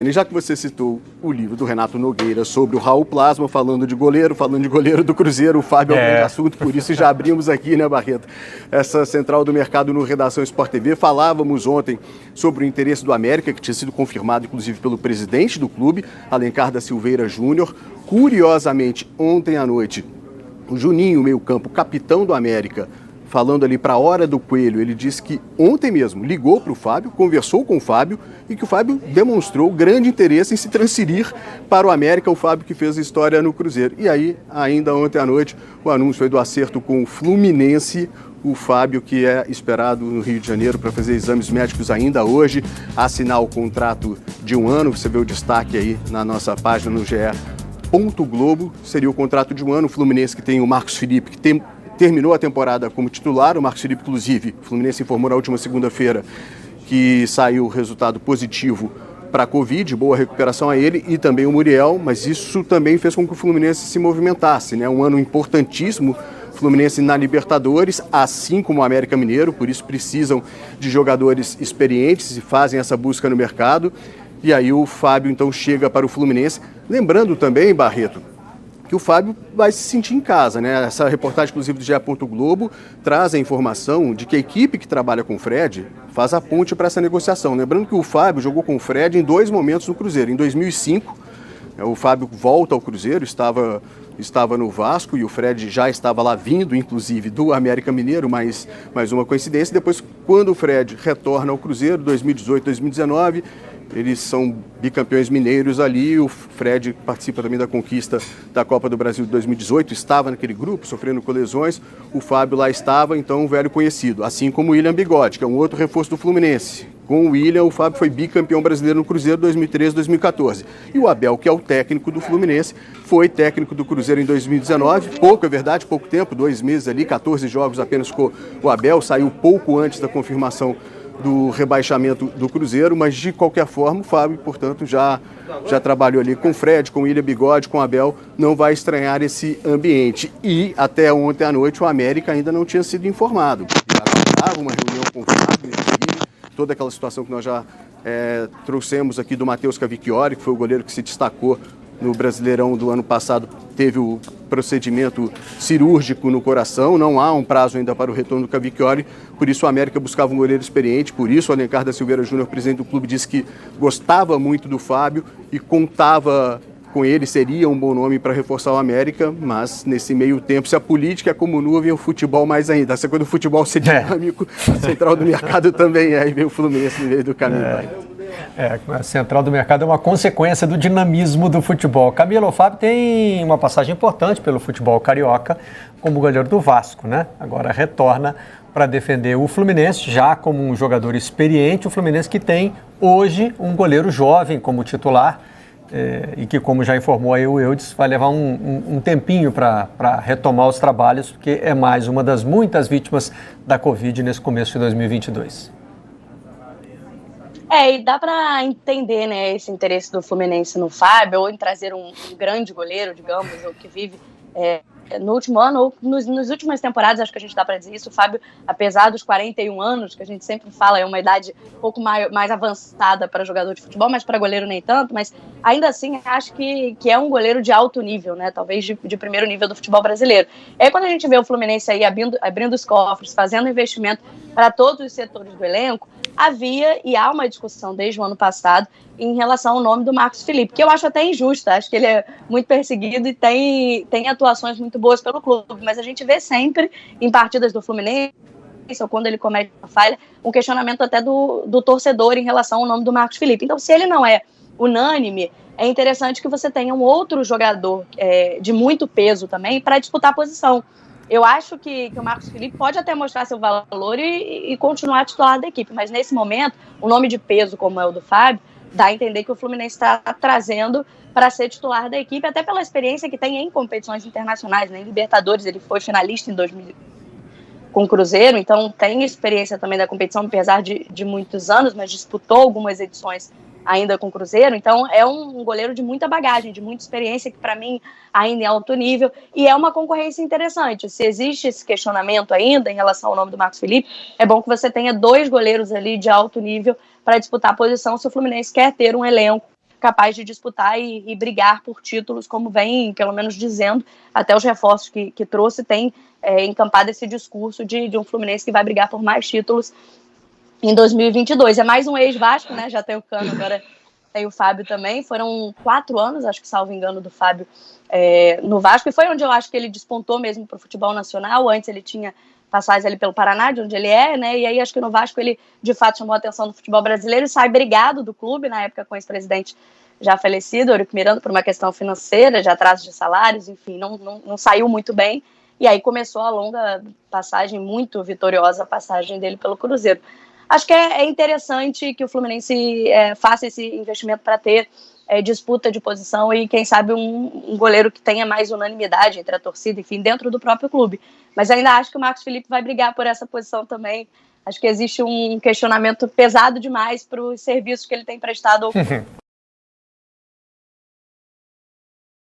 E já que você citou o livro do Renato Nogueira sobre o Raul Plasma, falando de goleiro do Cruzeiro, o Fábio é um grande assunto, por isso já abrimos aqui, né, Barreto, essa central do mercado no Redação Sport TV. Falávamos ontem sobre o interesse do América, que tinha sido confirmado, inclusive, pelo presidente do clube, Alencar da Silveira Júnior. Curiosamente, ontem à noite, o Juninho, meio-campo, capitão do América, falando ali para a Hora do Coelho, ele disse que ontem mesmo ligou para o Fábio, conversou com o Fábio e que o Fábio demonstrou grande interesse em se transferir para o América, o Fábio que fez a história no Cruzeiro. E aí, ainda ontem à noite, o anúncio foi do acerto com o Fluminense, o Fábio, que é esperado no Rio de Janeiro para fazer exames médicos ainda hoje, assinar o contrato de 1 ano, você vê o destaque aí na nossa página no GE.globo, seria o contrato de 1 ano, o Fluminense que tem o Marcos Felipe, que terminou a temporada como titular, o Marcos Felipe, inclusive, o Fluminense informou na última segunda-feira que saiu o resultado positivo para a Covid, boa recuperação a ele, e também o Muriel, mas isso também fez com que o Fluminense se movimentasse, né? Um ano importantíssimo, Fluminense na Libertadores, assim como o América Mineiro, por isso precisam de jogadores experientes e fazem essa busca no mercado. E aí o Fábio, então, chega para o Fluminense. Lembrando também, Barreto, que o Fábio vai se sentir em casa, né? Essa reportagem, inclusive, do GE.globo, traz a informação de que a equipe que trabalha com o Fred faz a ponte para essa negociação. Lembrando que o Fábio jogou com o Fred em 2 momentos no Cruzeiro. Em 2005, o Fábio volta ao Cruzeiro, estava no Vasco e o Fred já estava lá vindo, inclusive, do América Mineiro, mais uma coincidência. Depois, quando o Fred retorna ao Cruzeiro, 2018, 2019... eles são bicampeões mineiros ali, o Fred participa também da conquista da Copa do Brasil de 2018, estava naquele grupo, sofrendo com lesões, o Fábio lá estava, então um velho conhecido, assim como o William Bigode, que é um outro reforço do Fluminense. Com o William, o Fábio foi bicampeão brasileiro no Cruzeiro 2013, 2014. E o Abel, que é o técnico do Fluminense, foi técnico do Cruzeiro em 2019, pouco, é verdade, pouco tempo, 2 meses ali, 14 jogos apenas com o Abel, saiu pouco antes da confirmação do rebaixamento do Cruzeiro, mas de qualquer forma o Fábio, portanto, já trabalhou ali com o Fred, com o William Bigode, com o Abel, não vai estranhar esse ambiente. E até ontem à noite o América ainda não tinha sido informado. Já uma reunião com o Fábio, toda aquela situação que nós já trouxemos aqui do Matheus Cavicchioli, que foi o goleiro que se destacou no Brasileirão do ano passado, teve o procedimento cirúrgico no coração, não há um prazo ainda para o retorno do Cavicchioli, por isso o América buscava um goleiro experiente, por isso o Alencar da Silveira Júnior, presidente do clube, disse que gostava muito do Fábio e contava com ele, seria um bom nome para reforçar o América, mas nesse meio tempo, se a política é como nuvem, o futebol mais ainda. Essa coisa do futebol ser dinâmico, a central do mercado também é, e veio o Fluminense no meio do caminho. A central do mercado é uma consequência do dinamismo do futebol. Camilo, o Fábio tem uma passagem importante pelo futebol carioca como goleiro do Vasco, né? Agora retorna para defender o Fluminense, já como um jogador experiente, o Fluminense que tem hoje um goleiro jovem como titular e que, como já informou aí o Eudes, vai levar um tempinho para retomar os trabalhos, porque é mais uma das muitas vítimas da Covid nesse começo de 2022. E dá para entender, né, esse interesse do Fluminense no Fábio, ou em trazer um grande goleiro, digamos, ou que vive no último ano, ou nas últimas temporadas, acho que a gente dá para dizer isso. O Fábio, apesar dos 41 anos, que a gente sempre fala, é uma idade um pouco mais avançada para jogador de futebol, mas para goleiro nem tanto, mas ainda assim acho que é um goleiro de alto nível, né, talvez de primeiro nível do futebol brasileiro. E aí quando a gente vê o Fluminense aí abrindo os cofres, fazendo investimento para todos os setores do elenco, havia e há uma discussão desde o ano passado em relação ao nome do Marcos Felipe, que eu acho até injusta, acho que ele é muito perseguido e tem atuações muito boas pelo clube, mas a gente vê sempre em partidas do Fluminense, ou quando ele comete uma falha, um questionamento até do torcedor em relação ao nome do Marcos Felipe. Então, se ele não é unânime, é interessante que você tenha um outro jogador de muito peso também para disputar a posição. Eu acho que o Marcos Felipe pode até mostrar seu valor e continuar titular da equipe, mas nesse momento, um nome de peso como é o do Fábio, dá a entender que o Fluminense está trazendo para ser titular da equipe, até pela experiência que tem em competições internacionais, né? Em Libertadores, ele foi finalista em 2000 com o Cruzeiro, então tem experiência também da competição, apesar de muitos anos, mas disputou algumas edições ainda com o Cruzeiro, então é um goleiro de muita bagagem, de muita experiência, que para mim ainda é alto nível, e é uma concorrência interessante. Se existe esse questionamento ainda em relação ao nome do Marcos Felipe, é bom que você tenha 2 goleiros ali de alto nível para disputar a posição, se o Fluminense quer ter um elenco capaz de disputar e brigar por títulos, como vem, pelo menos, dizendo, até os reforços que trouxe, tem encampado esse discurso de um Fluminense que vai brigar por mais títulos em 2022. É mais um ex-Vasco, né? Já tem o Cano, agora tem o Fábio também. Foram 4 anos, acho que salvo engano, do Fábio no Vasco, e foi onde eu acho que ele despontou mesmo para o futebol nacional. Antes ele tinha passagens ali pelo Paraná, de onde ele né? E aí acho que no Vasco ele, de fato, chamou a atenção do futebol brasileiro e sai brigado do clube, na época com o ex-presidente já falecido, Eurico Miranda, por uma questão financeira, de atraso de salários, enfim, não saiu muito bem. E aí começou a longa passagem, muito vitoriosa a passagem dele pelo Cruzeiro. Acho que é interessante que o Fluminense faça esse investimento para ter disputa de posição e, quem sabe, um goleiro que tenha mais unanimidade entre a torcida, enfim, dentro do próprio clube. Mas ainda acho que o Marcos Felipe vai brigar por essa posição também. Acho que existe um questionamento pesado demais para os serviços que ele tem prestado ao clube.